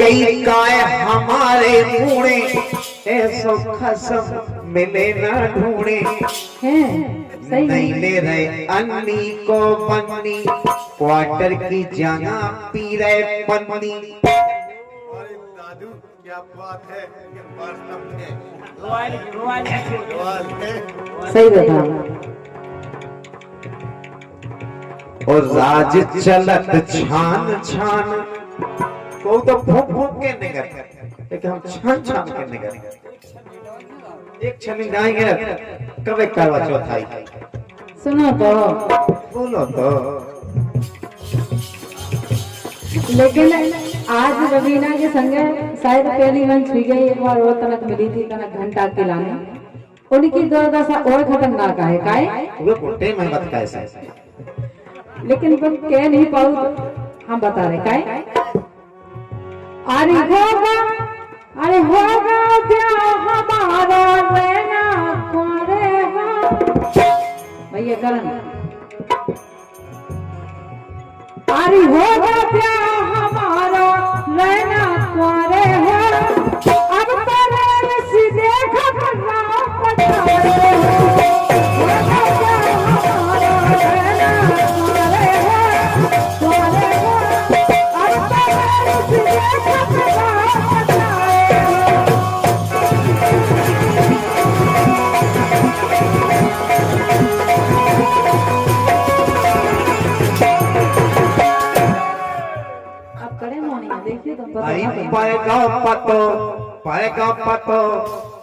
गई काय हमारे मुड़े, ऐसो खसम मिले ना ढूंढे। नहीं ले रहे अन्नी को बन्नी, क्वार्टर की जगह पी रहे पन्नी। दादू क्या बात है, सही बता। और राज चलत छान छान, वो तो फूक फूक के निकल, लेकिन हम छान छान के निकल। एक छमी गाएंगे कब करवा चौथ आई। सुनो तो, बोलो तो। लेकिन आज रवीना के संगे शायद पहली मंच हुई गई, एक बार वो तनक मिली थी, तनक घंटा के लाने उनकी दुर्दशा और खतरनाक है। काय वो कुत्ते में बात कैसे, लेकिन तुम कह नहीं पाओ तो हम बता रहे। काय अरे होगा ब्याह हमारा लेना पड़ेगा। भैया करण, अरे होगा ब्याह हमारा लेना पड़ेगा। अब तेरे सीधे खबरा पड़ेगा।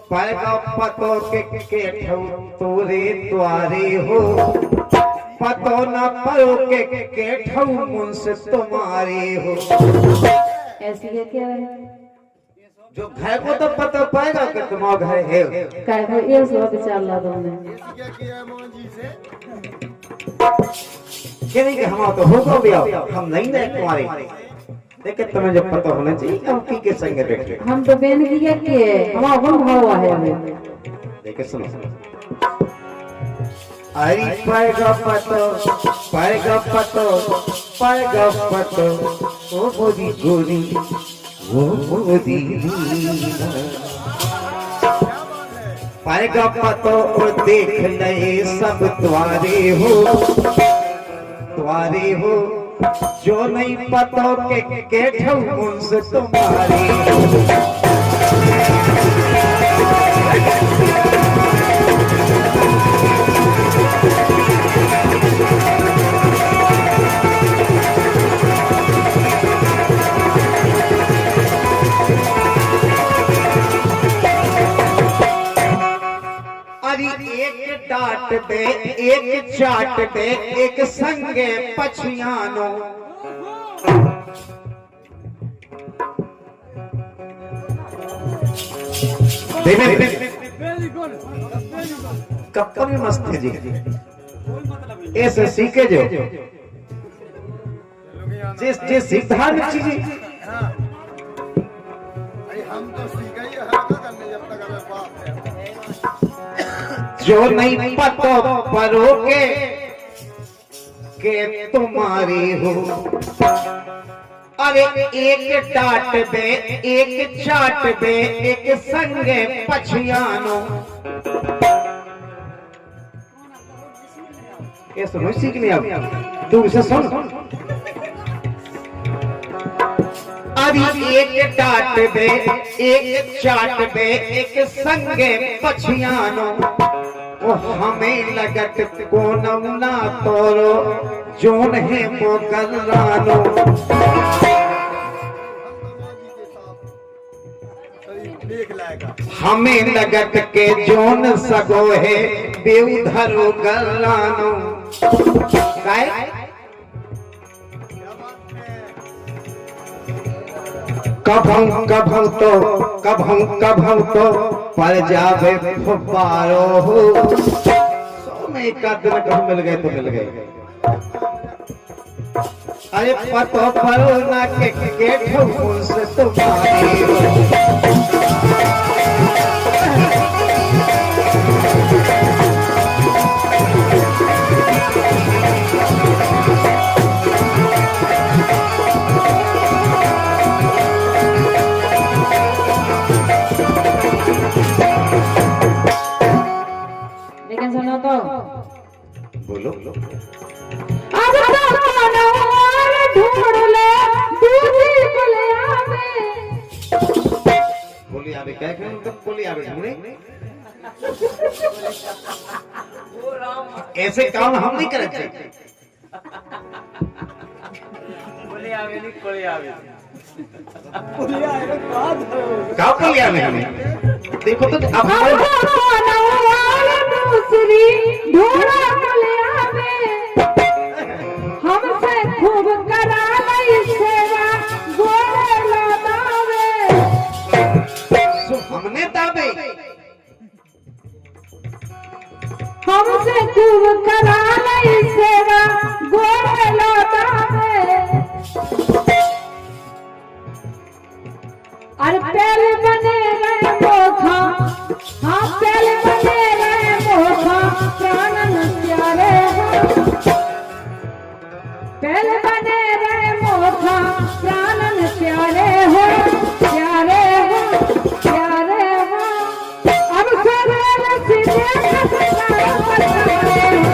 पाएगा पतो के ठौ तोरे द्वारे हो, पतो न परो के ठौ मुझसे तुम्हारे हो। ऐसी है क्या है? जो घर को तो पता पाएगा कि तुम्हारा घर है। काय को ये सब विचार ला दो ने क्या किया मोहन जी से? ये नहीं कि हम तो होगा भी हम नहीं ना तुम्हारे, लेकिन तुम्हें जब पता होना चाहिए कि हम की के संग बैठे। हम तो बेन किया के हमारा कौन भाव है हमें। देखो सुनो, अरे पाएगा पतो ओ मोदी गोरी, वो मोदी पाएगा पतो और देख नए सब तुम्हारे हो, जो नहीं पता के ठौ मुझसे तुम्हारी। अरे एक डांट दे, एक चाट दे, एक संगे पछियानो। कप्पन में मस्त है जी, ऐसे सीखे जो जिस सिद्धांत चीज हम तो सीख गए करने जब तक हमें बाप है। जो नहीं पता परोगे के तुम्हारी हो। अरे एक डांट दे, एक चाट दे, एक संगे पछियानो। ये सुनो, सीख लिया तू इसे सुन। अरे एक डांट दे, एक चाट दे, एक संगे पछियानो। ओ हमें लगत कोनम ना तोरो, जोन है मोगल रानो। हमें लगत के जोन सगो है बेउधरो गलानो। काय कभं तो पर जावे फुब्बारो हो। सोने का दिन कब मिल गए तो मिल गए। अरे पतो परो ना के ठो से तुम्हारी हो। अब तो मनोर ढूंढ ले दूजी पुलिया में। बोली आवे क्या करें तो बोली आवे ढूंढे। ऐसे काम हम नहीं करते। बोले आवे नहीं कोले आवे। क्या बोली आवे हमें देखो तो अब दूसरी ढूंढा पुलिया में। हमसे खूब करा लई सेवा गोरे लौटावे। हमने दावे हमसे खूब करा लई सेवा गोरे लौटावे। अरे पहले बने रहे मोखा, हाँ पहले बने रहे मोखा प्राणन प्यारे हो। पहले बने रहे मोखा प्राणन प्यारे हो, प्यारे हो, प्यारे हो। अब सरेल सीधे खसरा बचाए हो।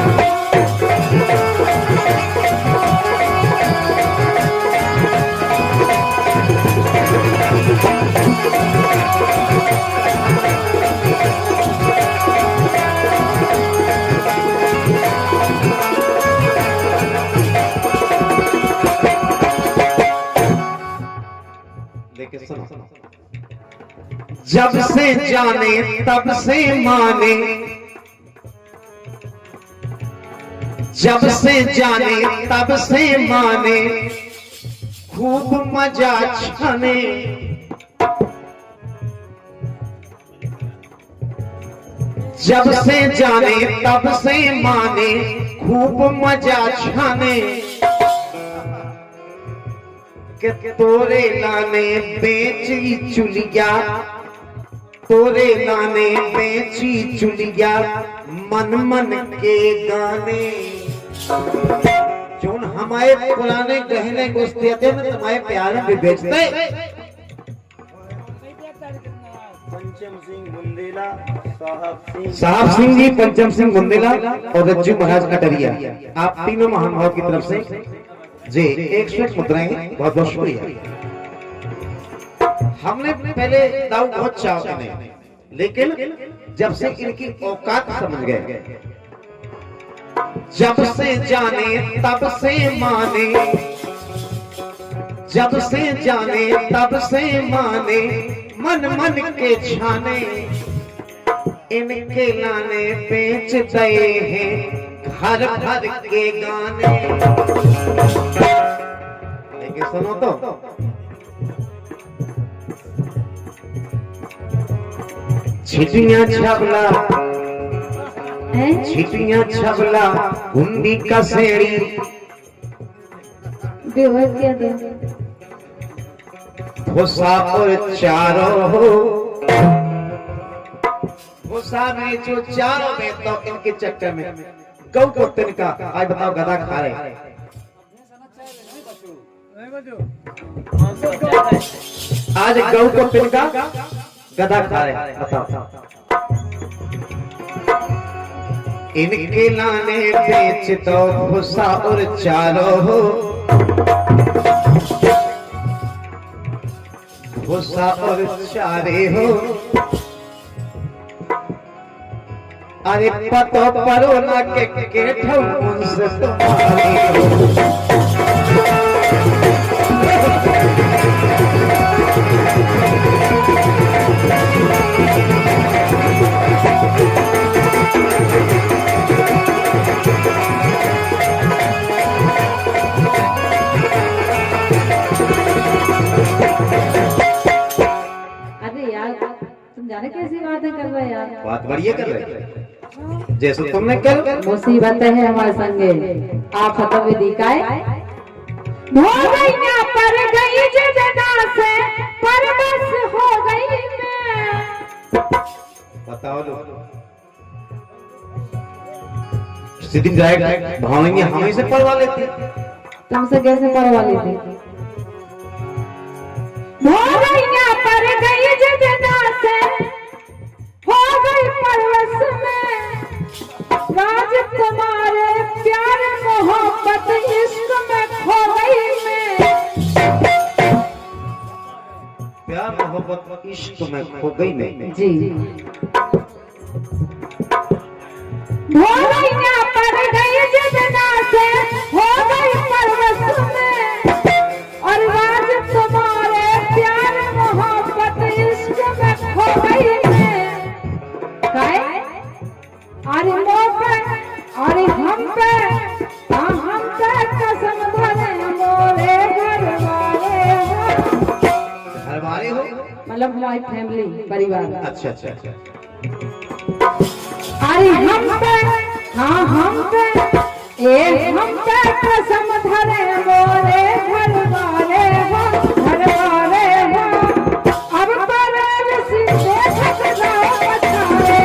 लेकिन सुनो जब से जाने तब से माने, जब से जाने तब से माने खूब मजा छाने। जब से जाने तब से माने खूब मजा छाने। के तोरे लाने बेची चुलिया, तोरे लाने बेची चुलिया मन मन के गाने। जो हमारे पुराने गहने गुस्ते थे ना तुम्हारे प्यार में बेचते। पंचम सिंह बुंदेला, साहब सिंह जी, पंचम सिंह बुंदेला और रज्जू महाराज कटरिया, आप तीनों महानुभाव की तरफ से जी 101 मुद्राएं बहुत बहुत शुक्रिया। हमने पहले दाऊ बहुत चाहा नहीं, लेकिन जब से इनकी औकात समझ गए, जब से जाने तब से माने, जब से जाने तब से माने मन मन के छाने। इनके लाने बेच दए हैं घर भर के गाने। लेकिन सुनो तो छिटियां छबला, छिटियां छबला हुंडी का सेड़ी। बेवस क्या दे भूसा और चारों हो, भूसा में जो चारों में तो इनके चक्कर में गौ को तिनका। आज बताओ गधा खा रहे, आज गौ को तिनका गधा खा रहे। बताओ इनके लाने बेच दो भूसा और चारों हो, भूसा और चारे हो। अरे पतो परो ना के ठौकुन से तुम्हारी हो। अरे यार तुम जाने कैसी बातें कर रहे यार। बात बढ़िया कर रहे जैसे तुमने कल। मुसीबत है हमारे संगे आप खत्म दिखाए। हो गई ना पर गई जना से परबस हो गई मैं। बताओ लो सीधी डायरेक्ट भावेंगे हमें से पढ़वा लेते। तुमसे कैसे पढ़वा लेते। हो गई ना पर गई जना से हो गई परवश में राज तुम्हारे प्यार प्यार मोहब्बत इश्क में खो गई मैं। जी भोलैया पड़ गई जितना से हो गई परवश में, और राज तुम्हारे प्यार मोहब्बत इश्क में खो गई मैं। काहे अरे मोह पे अरे हम पे कसम धरे मोरे घर वाले हो, मतलब हमारी फैमिली परिवार। अच्छा अच्छा अच्छा। अरे हम पे हाँ हम पे हम पे कसम धरे मोरे घर वाले हो, घर वाले हो। अब पर सीधे ठकराओ बचाए।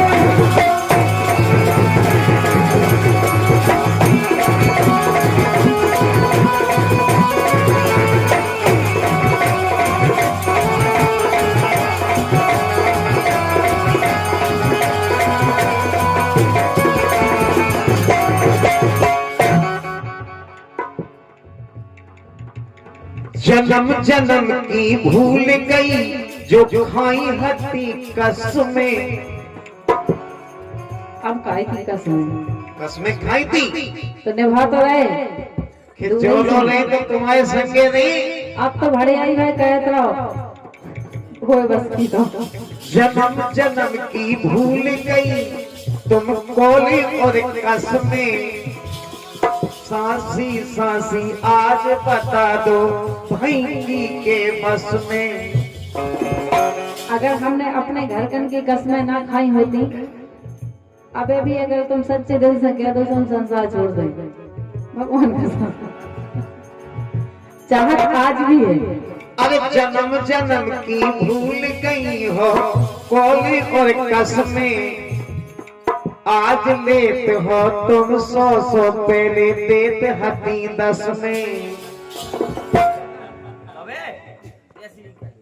जन्म जन्म की भूल गई जो खाई हती कसमें। अब काहे की कसम कसमें खाई थी तो निभा तो रहे, खिचौलो नहीं तो तुम्हारे संगे नहीं। अब तो भड़े आई भाई कहत रहो होए बस की तो। जन्म जन्म की भूल गई तुम कोली और कसमें। सांसी सांसी आज बता दो भैंगी के बस में। अगर हमने अपने घर कन की कसमें ना खाई होती, अबे भी अगर तुम सच्चे दिल से कह दो तुम संसार छोड़ दे, भगवान कसम चाहत आज भी है। अरे जन्म जन्म की भूल गई हो कोली और कसमें। आज लेते हो तुम 100 पहले देते हती 10 में।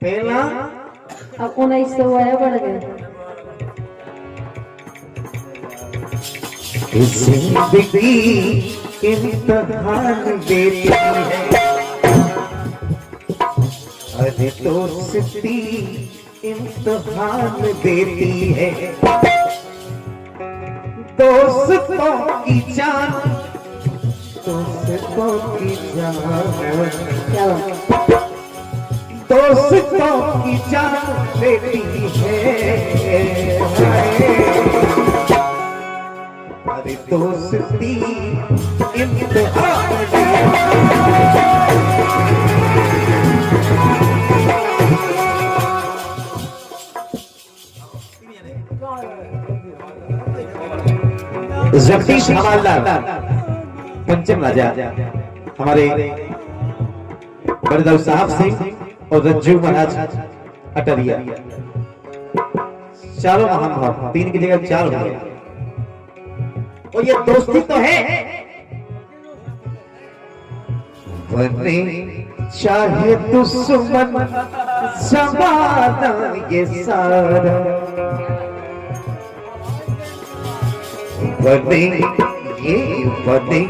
पहला अब 1900 आया बढ़ गया। जिंदगी इम्तिहान देती है, अरे दोस्ती इम्तिहान देती है। दोस्तों की जान, दोस्तों की जान, क्या दोस्तों की जान लेती है। अरे दोस्ती इम्तिहान जगदीश हवालदार पंचम राजा हमारे बरदौर साहब सिंह और रज्जू महाराज अटरिया, चारों महानुभाव, 3 की जगह 4 हो गए। और ये दोस्ती तो है, वरने चाहे दुश्मन जमाना ये सारा, वरने ये वरने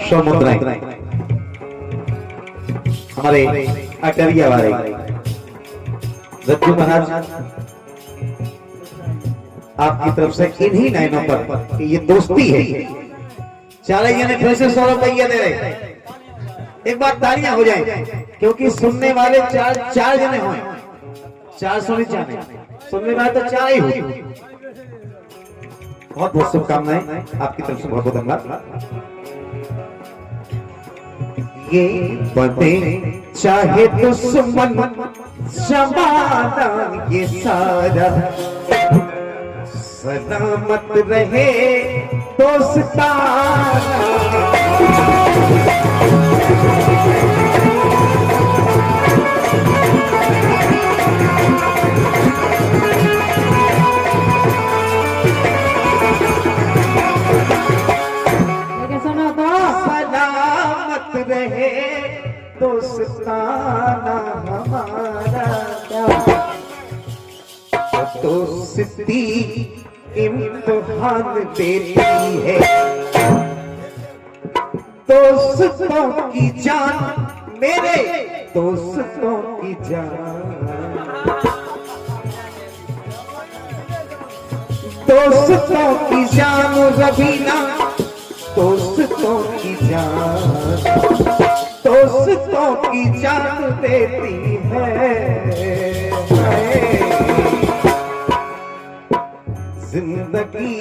समुद्र हमारे अटरिया वाले रज्जू महाराज आपकी तरफ से इन्हीं लाइनों पर ये दोस्ती है। 4 जने फिर से 100 रुपया दे रहे। एक बार तालियां हो जाए क्योंकि सुनने वाले 4 जने हों, 4 सुनने चाहते, सुनने वाले तो 4 ही हो। बहुत बहुत शुभकामनाएं आपकी तरफ से, बहुत बहुत धन्यवाद। ये बने चाहे दुश्मन जमाना ये सारा, सलामत रहे दोस्ताना। सुनो तो सलामत रहे दोस्ताना हमारा, दोस्ती इम्तिहान देती है। दोस्तों की जान, मेरे दोस्तों की जान, दोस्तों की जान रवीना, दोस्तों की जान, दोस्तों की जान देती है, जिंदगी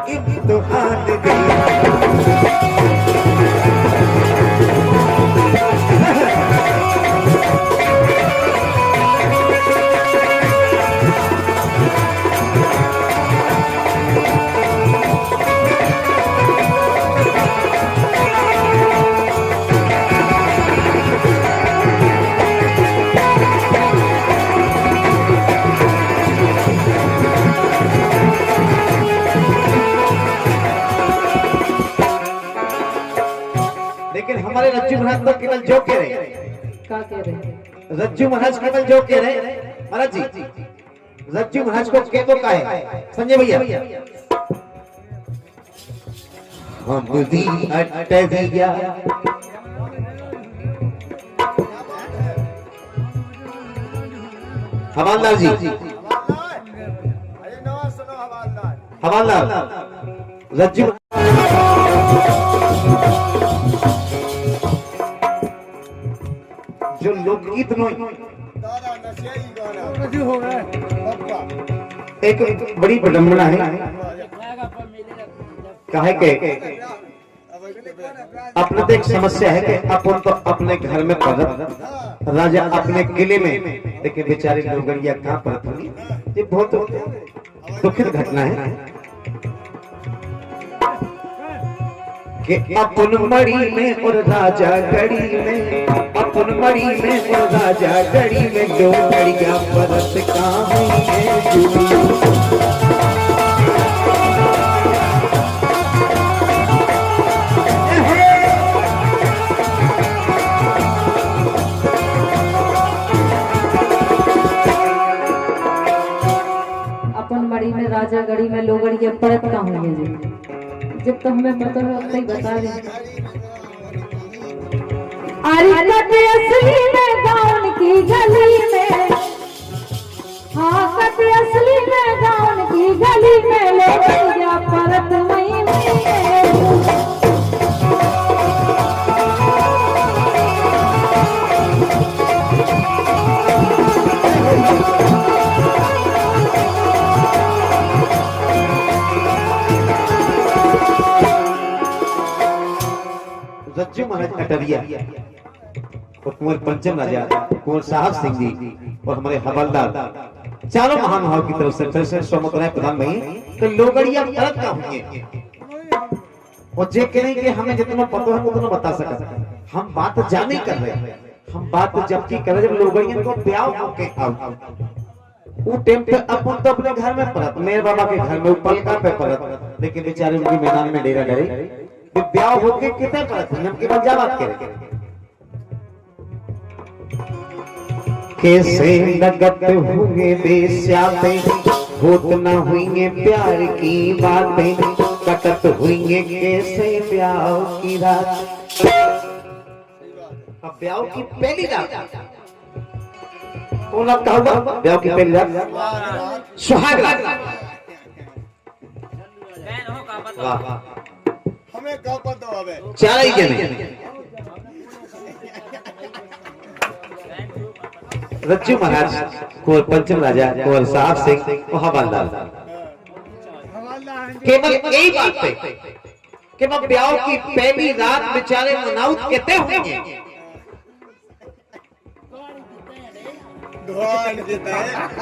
इम्तिहान गई। लेकिन हमारे रज्जू महाराज तो केवल जो कह रहे, क्या कह रहे हैं? रज्जू महाराज केवल जो कह रहे महाराज जी, रज्जू महाराज को के तो का है संजय भैया, हम दी अटविया हवालदार जी, अरे नवा सुनो हवालदार। हवालदार रज्जू जो लोकगीत नो दादा नशे ही गाना रजू हो गए पप्पा। एक बड़ी विडंबना है, काहे के अपने तो एक समस्या है कि अपन तो अपने घर में पड़त, राजा अपने किले में, लेकिन बेचारे लोगड़िया कहाँ पर थी। ये बहुत दुखद घटना है कि अपन मड़ी में और राजा गढ़ी में, अपन मड़ी में और राजा गढ़ी में, लोगड़िया परत कहाँ हुई है जुड़ी। अपन बड़ी में राजा गढ़ी में लोगड़ी के परत का होंगे जी, जब तो हमें पता है उतना ही बता रहे। अरे कटे असली में गाउन की गली में, हाँ कटे असली में गाउन की गली में, लोगड़िया परत वहीं में। रज्जू महाराज अटरिया और कुंवर पंचम राजा, कुंवर साहब सिंह जी और हमारे हवलदार, चारों महानुभाव की तरफ से फिर से स्वमतराय प्रधान भाई तो लोगड़िया परत का होंगे। और जे कहें कि हमें जितना पता है उतना बता सका, हम बात जाने कर रहे हैं, हम बात जबकि कर रहे जब लोगड़िया को ब्याह होके आओ, वो टाइम पे अपन तो अपने घर में परत, मेरे बाबा के घर में पलका पे परत, लेकिन बेचारे उनके मैदान में डेरा डरे ब्याह होके कितने परत हम केवल जा बात करें। कैसे लगत हुए बेस्याते, होत न हुई प्यार की बातें, कटत हुई कैसे ब्याह की रात। अब ब्याह की पहली रात कौन आपका होगा? ब्याह की पहली रात सुहाग रात। वाह, हमें कब पता होवे? चारा ही क्या नहीं। रज्जू महाराज, कुंवर पंचम राजा, कुंवर साहब सिंह और हवलदार केवल यही बात पे केवल ब्याह की पहली रात बेचारे मनाउत कहते होंगे।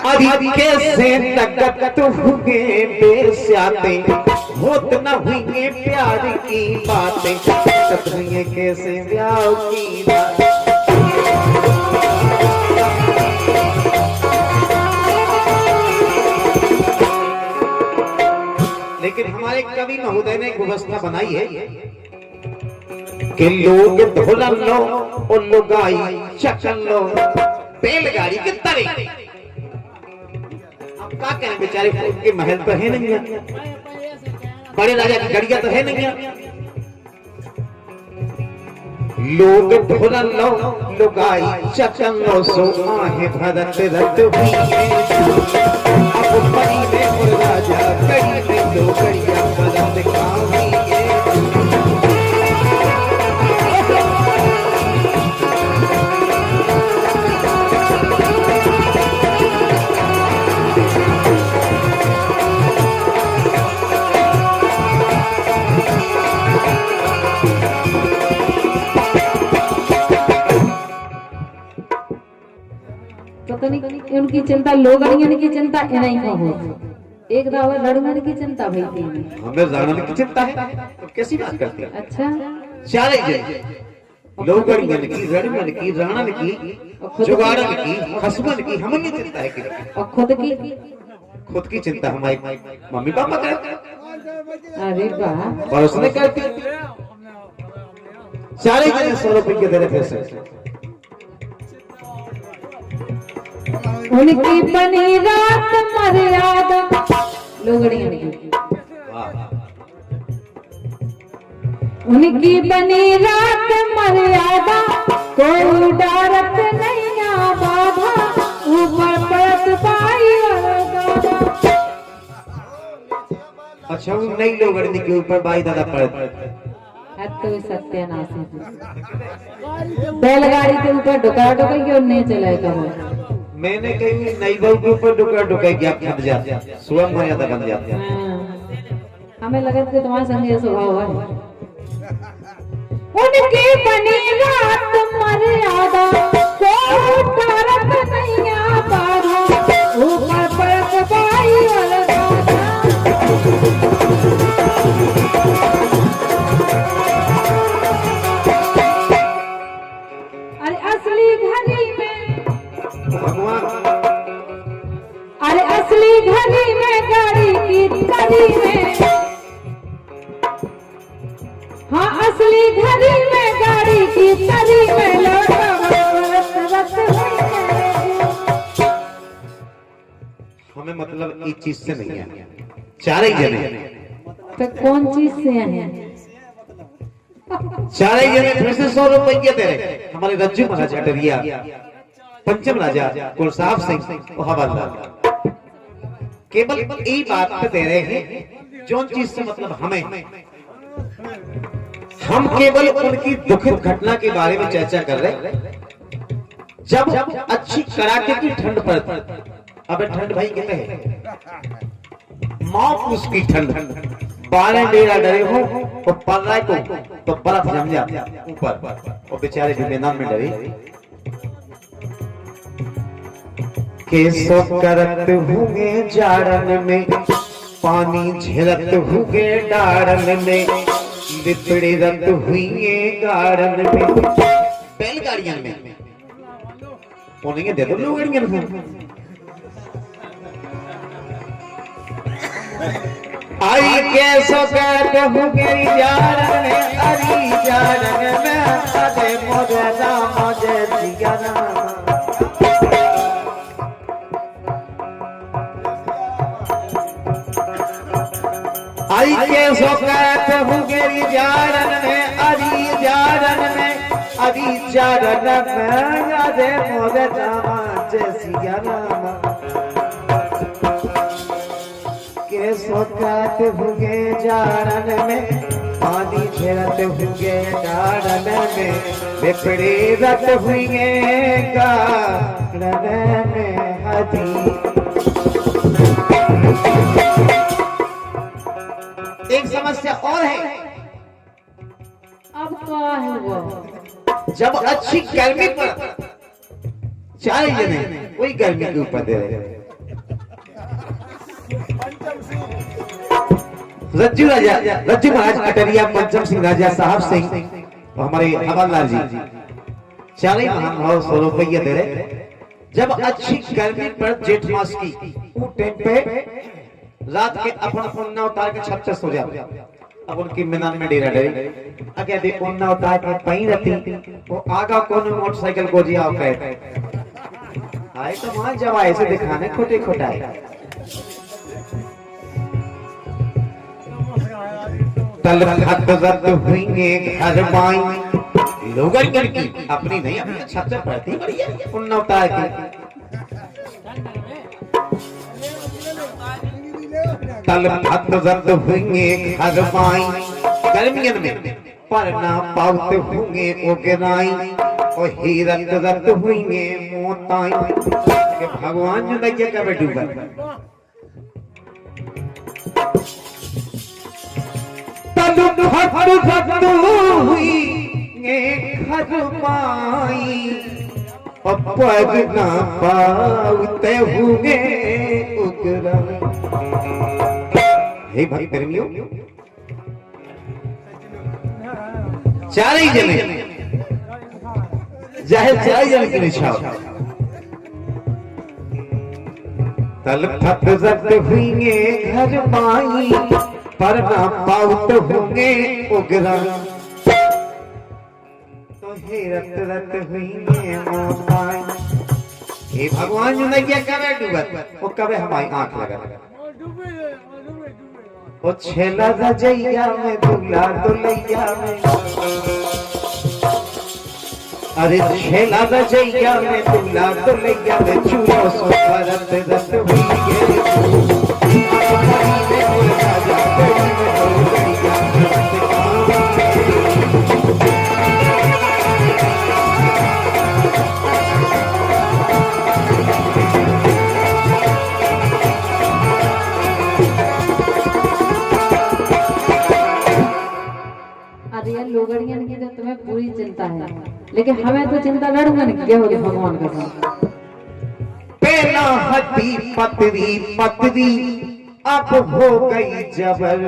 अभी कैसे लगत हुए बेस्याते, होत न हुई प्यार की बातें, कट हुई कैसे ब्याह की रात। लेकिन हमारे कवि महोदय ने एक व्यवस्था बनाई है कि लोग ढोलन लो और लुगाई चकन लो बैलगाड़ी के तरे। अब क्या करें बेचारे, उनके महल तो है नहीं है, बड़े राजा की गाड़ियां तो है नहीं है, लोग ढोलन लो लुगाई चचन लो सो आहे भरत रत हुई अब परी में और राजा कड़ी में दो कड़िया भरत कावी पता नहीं उनकी चिंता लोगड़ियन की चिंता इन्हीं का हो एक दावा लड़गन की चिंता भाई थी हमें रणन की चिंता है तो कैसी बात करती है अच्छा चारे जन लोगड़ियन की रणन की रणन की जुगाड़न की हसबन की हमें की चिंता है कि और खुद की चिंता हमारी मम्मी पापा करते हैं अरे वाह पड़ोसने करते हैं चारे जन 100 रुपए के दे रहे पैसे उनकी बनी रात मर्यादा लोगड़ियन की उनकी बनी रात मर्यादा कोई डरत नहीं बाधा ऊपर पड़त पाई और दादा अच्छा वो नई लोगड़नी के ऊपर बाई दादा पड़त है तो सत्यानाश है बैलगाड़ी के ऊपर डुका डुका के नहीं चलाएगा वो मैंने कहीं नई बहू के ऊपर डुका डुका गया फट जाता स्वयं मर्यादा बन जाता हमें लगा कि तुम्हारे संग ये स्वभाव है उनकी बनी रात मर्यादा कोई डरत नहीं बाधा ऊपर पड़त पाई और दादा अरे असली घड़ी में अरे असली घड़ी में गाड़ी की तरी में हाँ असली घड़ी में गाड़ी की तरी में लौटा हमें मतलब एक चीज से नहीं है चारे जने तो कौन चीज से है चारे जने फिर से 100 रुपए दे रहे हमारे रज्जू महाराज अटरिया पंचम राजा गुरसाहिब सिंह और हवलदार केवल यही बात पे दे रहे हैं जो चीज से मतलब हमें हम केवल उनकी दुखद घटना के बारे में चर्चा कर रहे जब अच्छी कड़ाके की ठंड पड़ती अबे ठंड भाई कहते हैं मौत उसकी ठंड 12 डेरा डरे हो तो पड़ रहा है तो बर्फ जम जाती ऊपर और बेचारे भी मैदान में डरे केसो करत हुए जाड़न में पानी झिलत हुए डारन में लिपड़ी रत हुई गाड़न में बैलगाड़ियां में उन्हें दे दो लोगड़ियां में आई कैसो करत हुए जाड़न में अरी जाड़न में अरे मोजे नाम मोजे जियाना आई के सोकत हुगेरी जारन में अरी जारन में अरी जारन में यादे मोरे नामा जैसिया नामा के सोकत हुगे जारन में पानी झेलत हुगे जारन में बिपड़ी रत हुए गारन में हदी एक समस्या और है अब क्या है वो जब अच्छी गर्मी पर चाय जने वही गर्मी के ऊपर दे रहे रज्जू महाराज अटरिया पंचम सिंह राजा साहब सिंह और हमारे हवलदार जी चारे महान भाव 100 रुपये दे रहे जब अच्छी गर्मी पर जेठ मास की वो टाइम पे रात के अपन उन्ना उतार के छत पे सो जाते अब उनकी मैदान में डेरा डरे अगे दे उन्ना उतार के पई रहती वो आगा कोने मोटरसाइकिल को जिया कहते आए तो वहां जब ऐसे दिखाने खोटे खोटाए तल खत रत हुई घर बाई लोगन की अपनी नहीं, अपनी छत पे पड़ती बढ़िया उन्ना उतार के तल भत रत होंगे घर माई गर्मियन में पर ना पाउत होंगे ओगराई और ही रत रत होंगे मोताई के भगवान जो लगे का बेटूगा तल भत रत होंगे घर माई और पग ना पाउत होंगे ओगराई। हे भाई प्रेमियों चार ही जने चार जने की निशा तल फत रत हुईगे घर माई पर ना पाउत होंगे उगरा तो हे रत रत हुईगे मोताई। हे भगवान जो नहीं करे डूबत वो कबे हमारी आंख लगा ओ छेला रजैया में दूल्हा दुल्हैया में अरे छेला रजैया में दूल्हा दुल्हैया में चूड़ो सो रत रत हुई लोगड़ियन की तो तुम्हें पूरी चिंता है, लेकिन हमें तो चिंता लड़ूंगा नहीं क्या होगी भगवान के साथ। पहला हड्डी पतरी पतरी अब हो गई जबर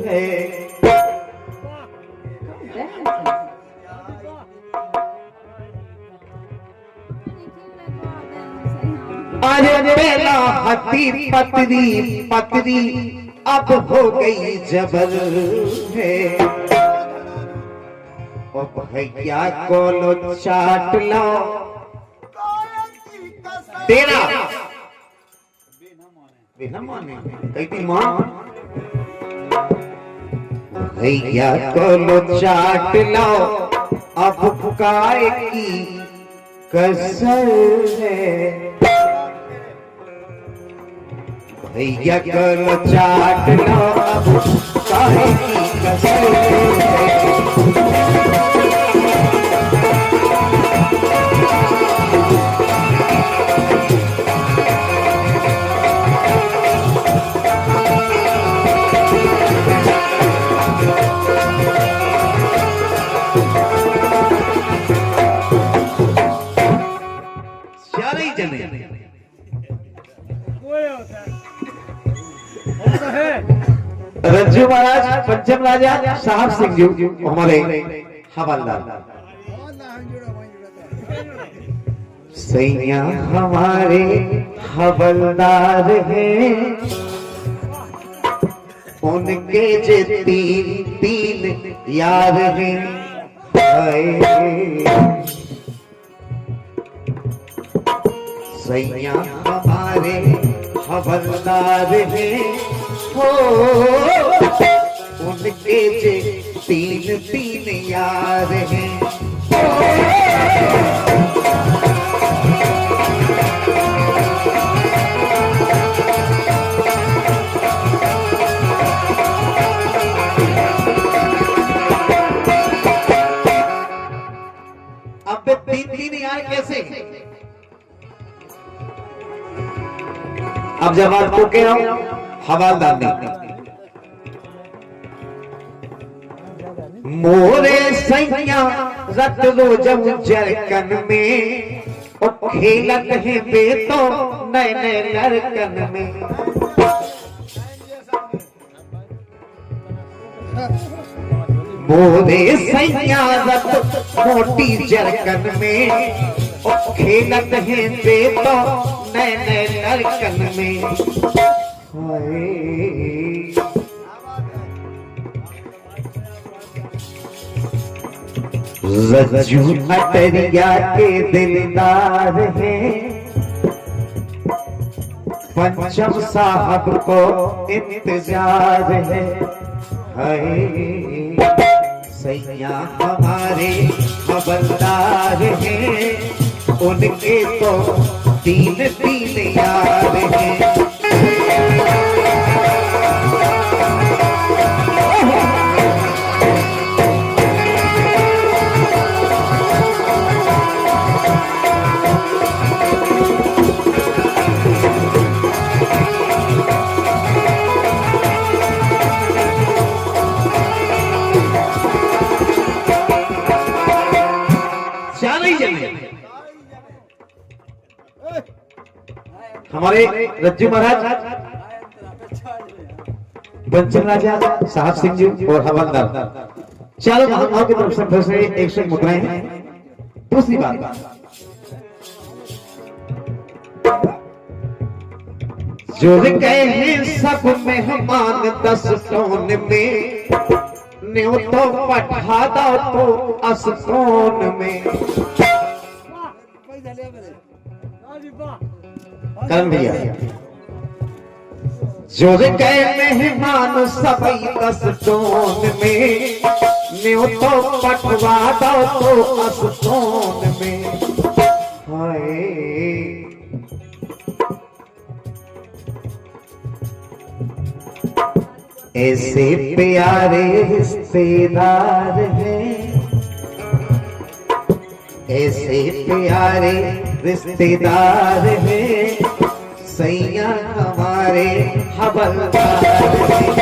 है। अरे पहला हड्डी पतरी पतरी अब हो गई जबर है। ओ भैया को लो चाट लो तेरा बिना माने कहती मां भैया को लो चाट लो अब फुकाए की कसर है। भैया को लो चाट लो अब फुकाए की कसर है। रज्जू महाराज पंचम राजा साहब सिंह जी हमारे हवलदार सैया हमारे हवलदार हैं। उनके जे तीन तीन यार हैं। सैया हमारे हवलदार हैं। हो उनके जे तीन तीन यार हैं। अब तीन तीन यार कैसे? अब जब आपको कह रहा हूं हवालदार ने मोरे सैया रत रोजम जरकन में और खेलत है बेतो नए नए लड़कन में। मोरे सैया रत मोटी जरकन में और खेलत है बेतो नए नए लड़कन में। रज्जू अटरिया के दिलदार हैं। पंचम साहब को इंतजार है। सैया हमारे हवलदार हैं, उनके तो तीन तीन यार हैं। हमारे रज्जू महाराज, पंचम राजा साहब सिंह जी और हवलदार चारों महानुभाव की तरफ से फिर से 100 मुद्राएं हैं। दूसरी बात, जो गए हैं सब मेहमान 10 टोन में, न्यू तो पठा दो तो असतोन में। करण भैया, जो गए मेहमान सभी 10 टोन में, न्यू तो पठवा दो तो असतोन में। हाय ऐसे प्यारे रिश्तेदार हैं, ऐसे प्यारे रिश्तेदार हैं, सैया हमारे हवलदार हैं।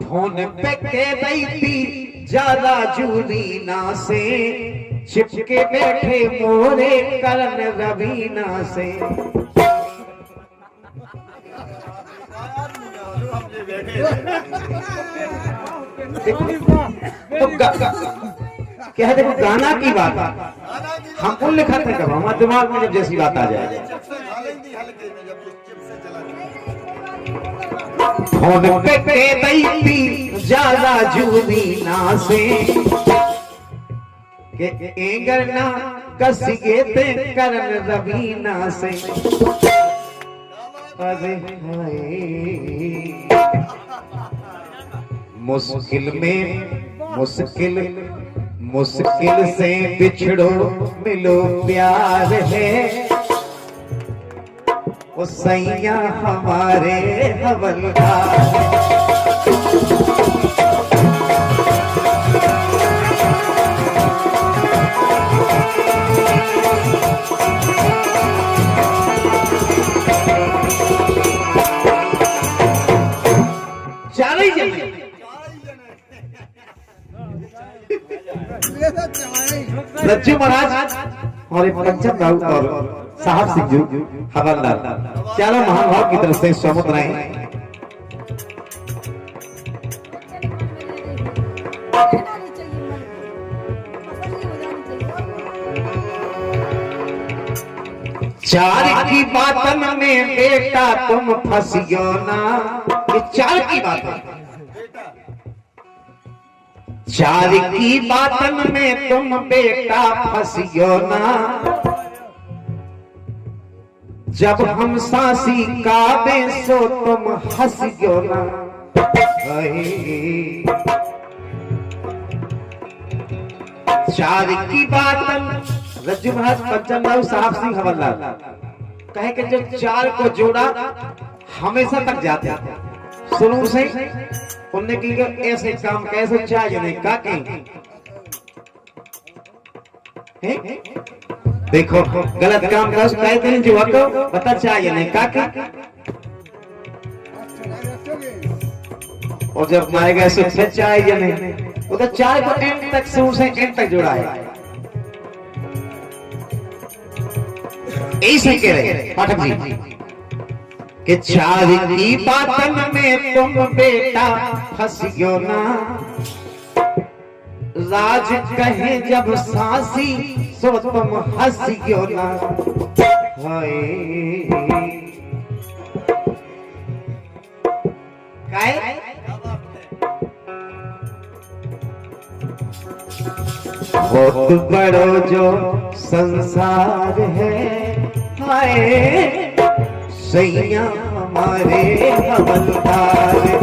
फोन पे कह रही थी ज्यादा जूरीना से, चिपके बैठे मोरे करण रवीना से। तो क्या है, देखो गाना की बात हम कौन लिखा था, कब हमारे दिमाग में जब जैसी बात आ जाए। फोन पे कह रही थी ज्यादा जूरीना से, के एंगरना कस गए थे करण रवीना से। अरे हाय मुश्किल में मुश्किल से बिछड़ो मिलो प्यार है, वो सैया हमारे हवलदार। चार ही जने रज्जू महाराज और पंचम राव और साहब सिंह जी हवलदार चारों महानुभाव की तरफ से सौमत रहे। चार की बातन में बेटा तुम फंसियो ना, ये चार की बात, चार की बातन में तुम बेटा फंसियो ना, जब हम सांसी काबे सो तुम हंसियो ना। चार की बातन रज्जू महाराज पंचम राव साहब सिंह हवलदार कहे कि जो चार को जोड़ा हमेशा तक जाते हैं। शुरू से उनने की ऐसे काम कैसे चाहिए नहीं का कहीं देखो गलत काम का कहते हैं जो आपको पता चाहिए नहीं का और जब मारेगा ऐसे चाहिए नहीं, वो तो चार को एंड तक शुरू से एंड तक जोड़ा है। ऐसे कह रहे पाठक जी कि चार की बातन में तुम बेटा फंसियो ना, राज कहे जब सांसी सो तुम हंसियो ना। हाय काय बहुत बड़ो जो संसार है हाय सैया हमारे हवलदार है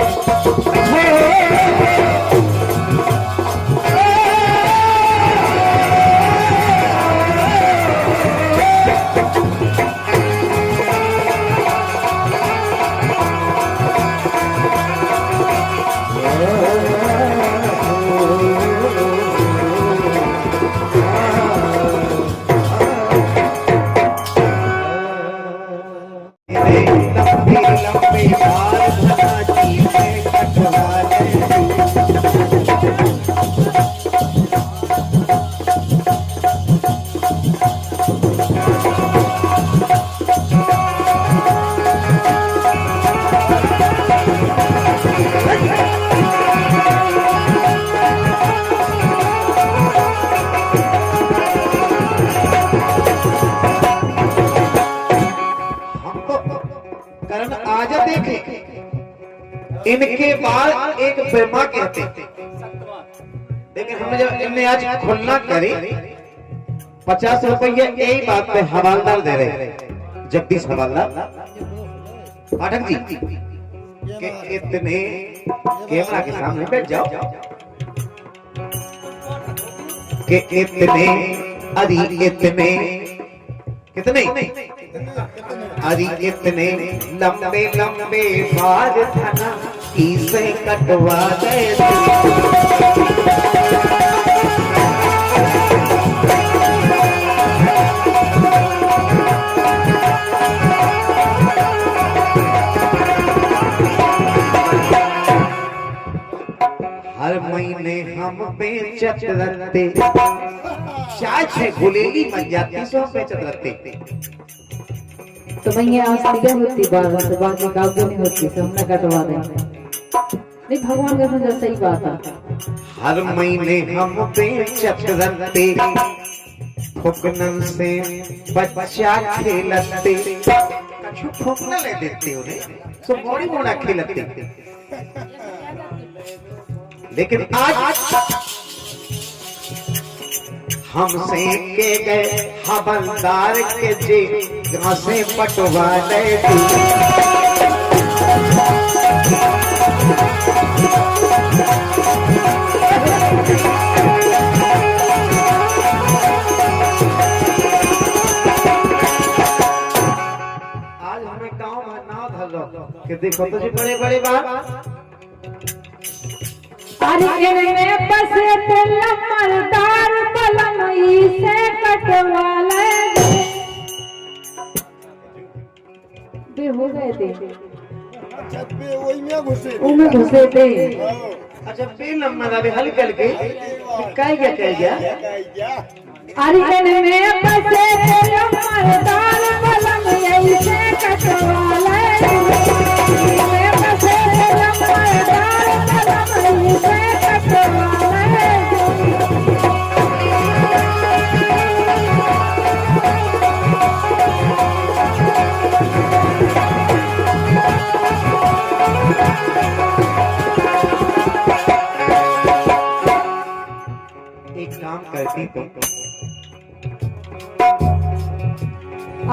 लंबे लंबे बाल धनाजी में कटवाले कारण आज देखे इनके बाद एक ब्रह्मा कहते लेकिन हमने जब इनने आज खुलना करी 50 रुपये यही बात पे हवालदार दे रहे जगदीश हवालदार पाठक जी कि इतने कैमरा के सामने बैठ जाओ कि इतने अरे इतने कितने अरे इतने लंबे लंबे बाल धना इसे कटवा दे हर महीने हम बेचत रहते चाय छे गुलेली बन जाती सो बेचत रहते तो भैया सीधे होती बात से बाकी कागज नहीं होती से हमने कटवा देंगे नहीं भगवान का समझ सही बात है हर महीने हम बेचत रहते फुकनन से बच्चा खेलते कछु फुकना ले देते उन्हें सो बड़ी मोड़ा खेलते लेकिन आज हमसे के गए हवलदार के जे घासे पटवा ले आज हमें गांव में नाव धरो कि देखो तो जी बड़े बड़े बात अरे में बसे मरदार पलंग से कटवा ले बे हो गए थे छत पे वही में घुसे उनमें घुसे थे अच्छा पे नंबर अभी हल करके कह गया अरे में बसे मरदार पलंग से कटवा ले में बसे मरदार पलंग से कटवा ले एक काम करती तो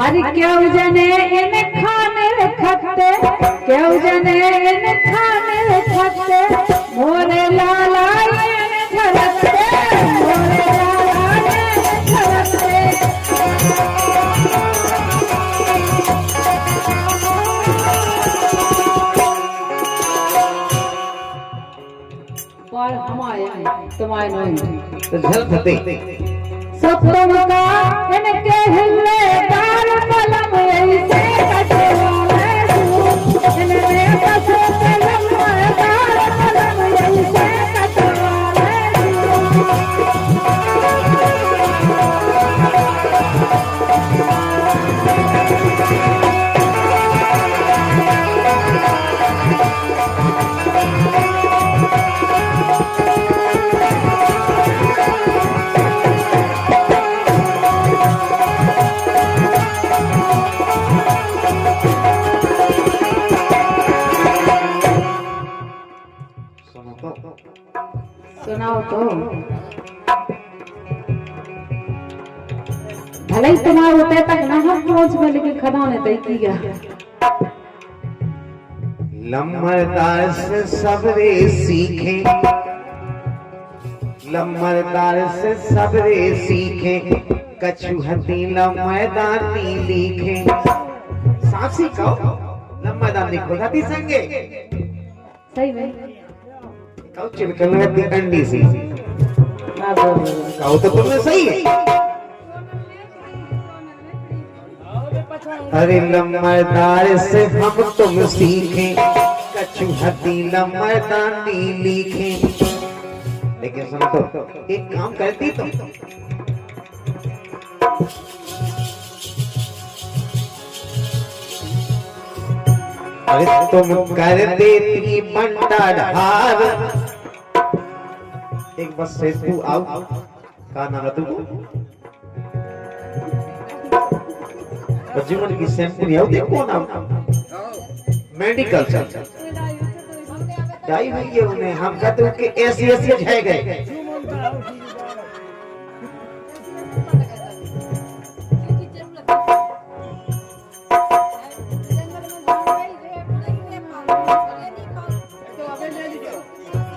अरे क्यों जने इन खाने रखते क्यों जने इन खाने रखते मोरे लाला इन झलकते मोरे लाला इन झलकते पर हमारे तुम्हारे नहीं तो झलकते सप्तम का इनके हिले दार पलम ऐसे कटवा ले इनमें बसे पलम दार पलम ऐसे कटवा ले तो भले ही तुम्हारे होते तक ना हम पहुंच गए लेकिन खदाने तय की गया लम्बरदार से सबरे सीखे, लम्बरदार से सबरे सीखे, कछुहती लम्बरदानी लिखे। सासी कहो लम्बरदानी खुदाती संगे सही में कहो चिलकलती अंडी सी ना कहो तो तुमने सही है। अरे लम्बरदार से हम तुम सीखे, कछुहती लम्बरदानी लिखे। लेकिन सुनो तो एक काम करती तो अरे तुम कर देती बंटा ढार। एक बस से तू आओ का नाम है तू जीवन की सेंपल आओ देखो ना मेडिकल चल जाई हुई है उन्हें हम कहते हैं कि ऐसी ऐसी है गए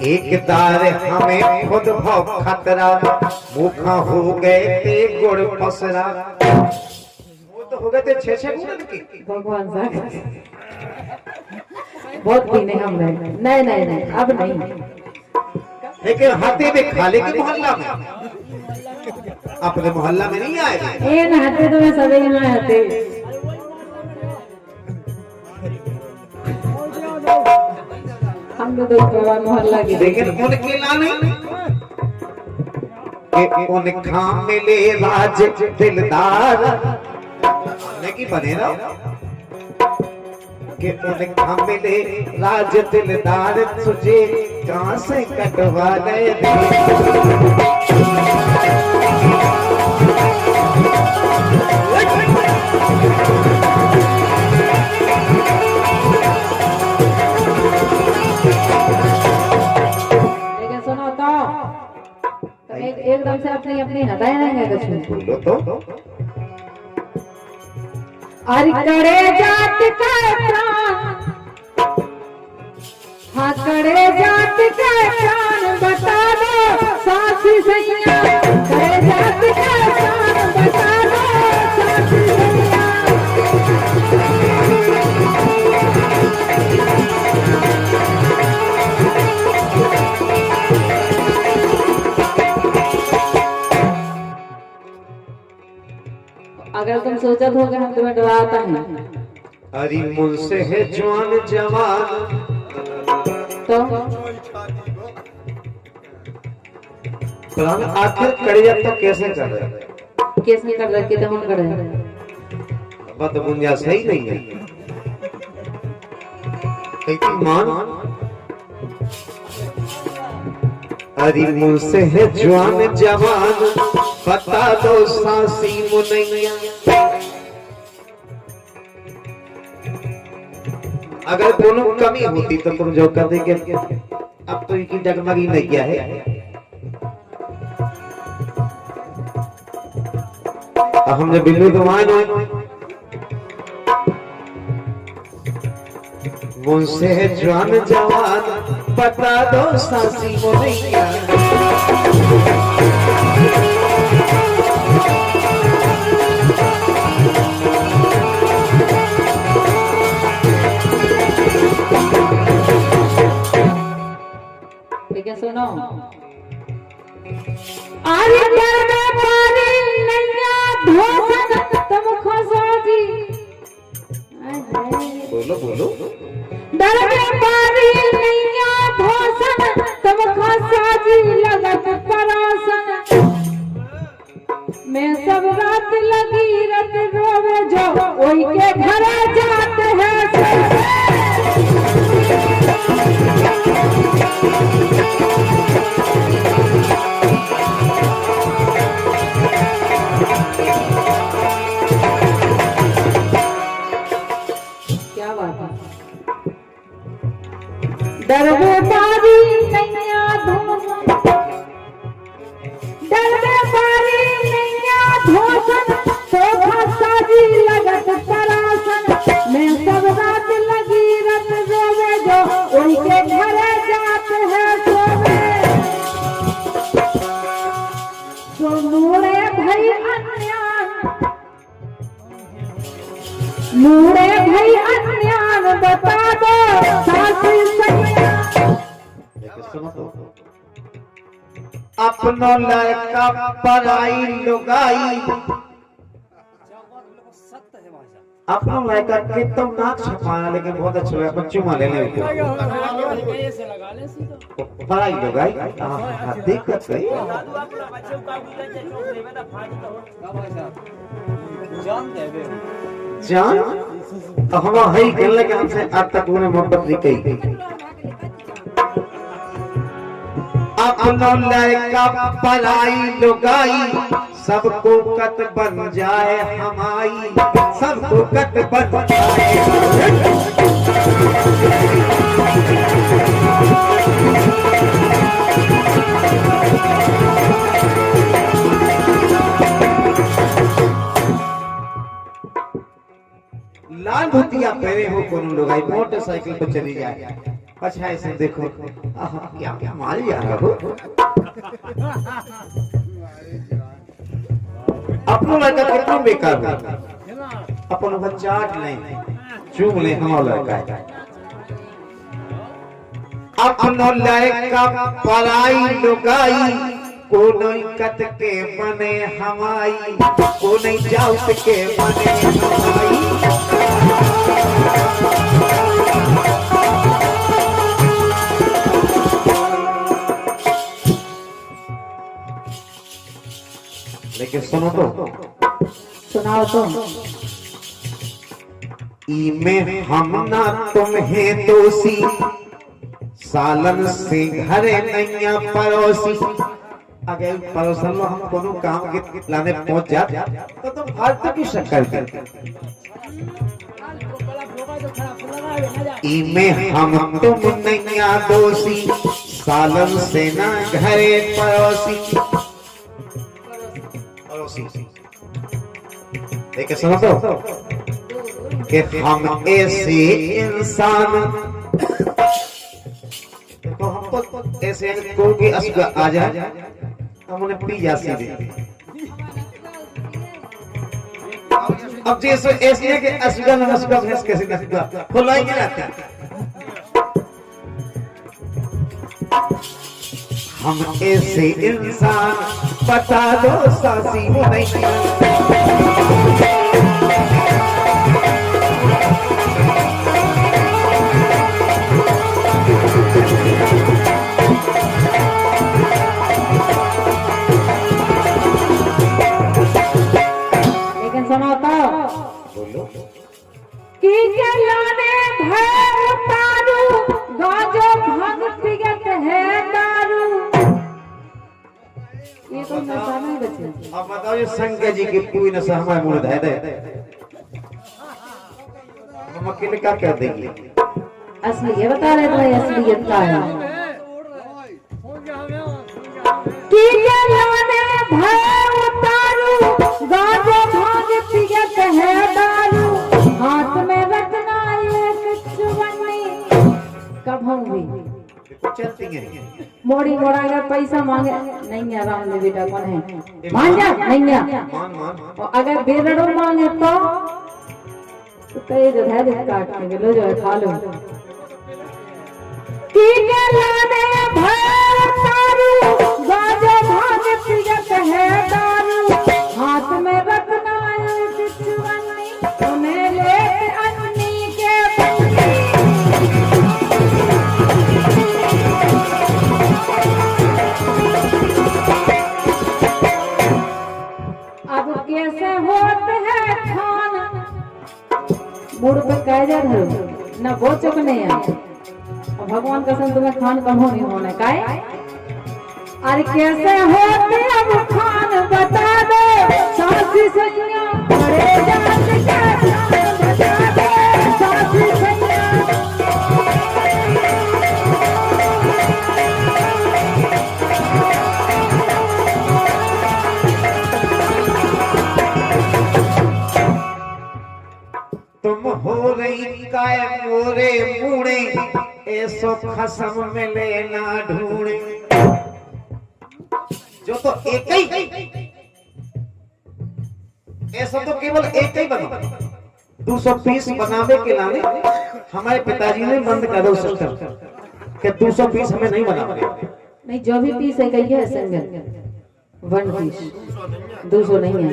एक दार हमें खुद भव खतरा, भूखा हो गए थे गुड़ पसरा। वो तो हो गए थे 6-6 गुड़ की। भगवान साहब बहुत पीने हम रहे नहीं नहीं नहीं अब नहीं लेकिन हाथे में खाले के मोहल्ला में अपने मोहल्ला में नहीं आए ये नहाते तो मैं सभी यहाँ आते हम लोग तो मोहल्ला की लेकिन उनके लाने कि उनका मिले राज दिलदार नहीं बने ना कि उनका मिले राज दिलदार तुझे कहां से कटवा गए लेकिन सुनो तो एकदम से अपनी अपनी हटाए नहीं है कुछ बोलो तो अरे करे जात का प्राण हाँ करे जात का प्राण बता दो साथी सैया करे जात का प्राण बता दो साथी सैया अगर तुम सोचत हो कि हम तुम्हें डराता है अरे मुझसे है जवान जवान तो प्राण आखिर कड़िया तो कैसे कर रहे केस नहीं कर रखे तो हम कर रहे हैं बात गुंजाइश सही नहीं है कहीं मान अरे मुझसे है जवान जवान बता दो सासी मुनैया अगर दोनों कमी होती तो तुम जो कर देंगे अब तो इनकी डगमगी नहीं किया है अब हम जब बिल्लू दुमान हो मुझसे है जवान जवान बता दो सासी मुनैया लेकिन सुनो अरे डर में पानी नैया धोसन तुम खसोगी बोलो बोलो डर में पानी नैया धोसन तुम खसोगी लगत परासन मैं सब रात लगी रत रोवे जो ओई के घर जाते हैं क्या बात है डर में पानी नैया धोसन मूड़े भाई अन्यान बता दो सासी सैया। लेकिन सुनो तो, अपनो लड़का पराई लुगाई, अपना लड़का के तो नाक छपाना, लेकिन बहुत अच्छा लगा, अपन चुमा ले ले पराई लुगाई। हाँ दिक्कत है जान, तो हम है कहने लगे हमसे आज तक उन्हें मोहब्बत नहीं कही। अपनो लड़का पराई लुगाई, सबको कत बन जाए हमारी, सबको कत बन जाए। लाल धोतिया पहने हो कोनो लोगाई मोटरसाइकिल पर चली जाए, अच्छा ऐसे देखो क्या क्या मारी जा रहा हो। अपनो लड़का कितना बेकार हो, अपन चाट ले चूम ले हमारा लड़का है। अपनो लड़का पराई लुगाई, को नहीं कत के बने हमारी, को नहीं जाउत के बने हमारी। लेकिन सुनो तो, सुनाओ तो। इमे हम ना तुम्हें दोषी, सालन से घरे नैया पड़ोसी। अगर पड़ोसन में हम कोनो काम के लाने पहुंच जाते तो तुम फालतू की शक्कर करते। इमे हम तुम नैया दोषी, सालन से ना घरे पड़ोसी। लेकिन सुनो तो, कि हम ऐसे इंसान, तो हमको ऐसे कोई भी असुगा आ जाए हम उन्हें पी जा सीधे। अब जैसे ऐसे है कि असुगा न असुगा भैंस कैसे नसुगा खुलाई के लाते। हम ऐसे इंसान, बता दो सासी वो नहीं। लेकिन सुनो तो, बोलो कि के लाने भय उतारू, गाजो भांग पिगत है दारू। ये तो नशा नहीं बचे। अब बताओ ये शंकर जी की कोई नशा हमारे मुंह दे दे, हम अकेले क्या कर देंगे। असली ये बता रहे थे, असलियत क्या है। कि के लाने भय उतारू, गाजो भांग पिगत है दारू। हाथ में रखना एक चुवन्नी, कब होंगी चलती हैं मोड़ी मोड़ा अगर पैसा मांगे नहीं है, राम ने बेटा कौन है मान जा नहीं है। मान मान। और अगर बेरड़ो मांगे तो कई जो है काट के लो, जो है खा लो। की के लाने भय तारू, गाजो भांग पिगत है दारू। हाथ में रखना एक चुवन्नी, उन्हें ले अन्नी के बन्नी। अब कैसे होते हैं खाना, मुड़ पे कायदे धरो ना, वो चुप नहीं है। और भगवान कसम तुम्हें खान कम नहीं होने का है। अरे कैसे होते अब खान बता दो सासी सैया, बड़े जात के खान बता दो सासी सैया। तुम हो रही काय मोरे मुड़े, ऐसो खसम मिले ना ढूंढे। जो तो एक ही, ऐसा तो केवल एक ही बनो, 200 पीस बनावे के लाने हमारे पिताजी ने बंद कर दो सिस्टम कि 200 पीस हमें नहीं बनाओगे। नहीं, जो भी पीस है कही है सिंगल 1 पीस, 200 नहीं है,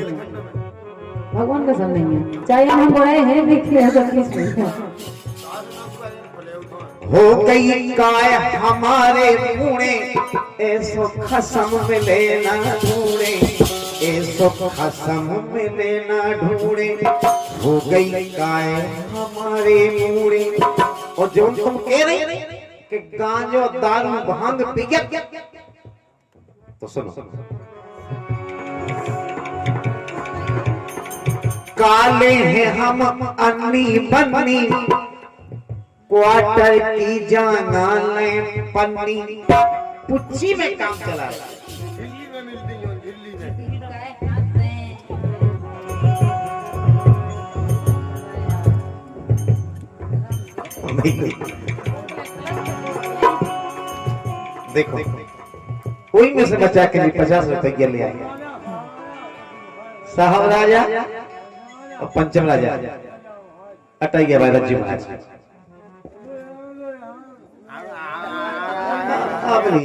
भगवान का सब नहीं है, चाहे हम बोले हैं देखिए सब पीस में हो गई काय हमारे मुड़े ऐसो खसम मिले ना ढूंढे, ऐसो खसम मिले ना ढूंढे। हो गई काय हमारे मुड़े। और जो तुम कह रहे कि गांजो दारू भांग पी गया, तो सुनो काले हैं हम अन्नी बन्नी, क्वार्टर की जाना ले पन्नी, पुच्ची में काम चला रहा है। दिल्ली में मिलती हो, दिल्ली में। देखो कोई में से बचा के लिए 50 रुपए ले आए साहब राजा और पंचम राजा अटैया भाई रज्जू महाराज।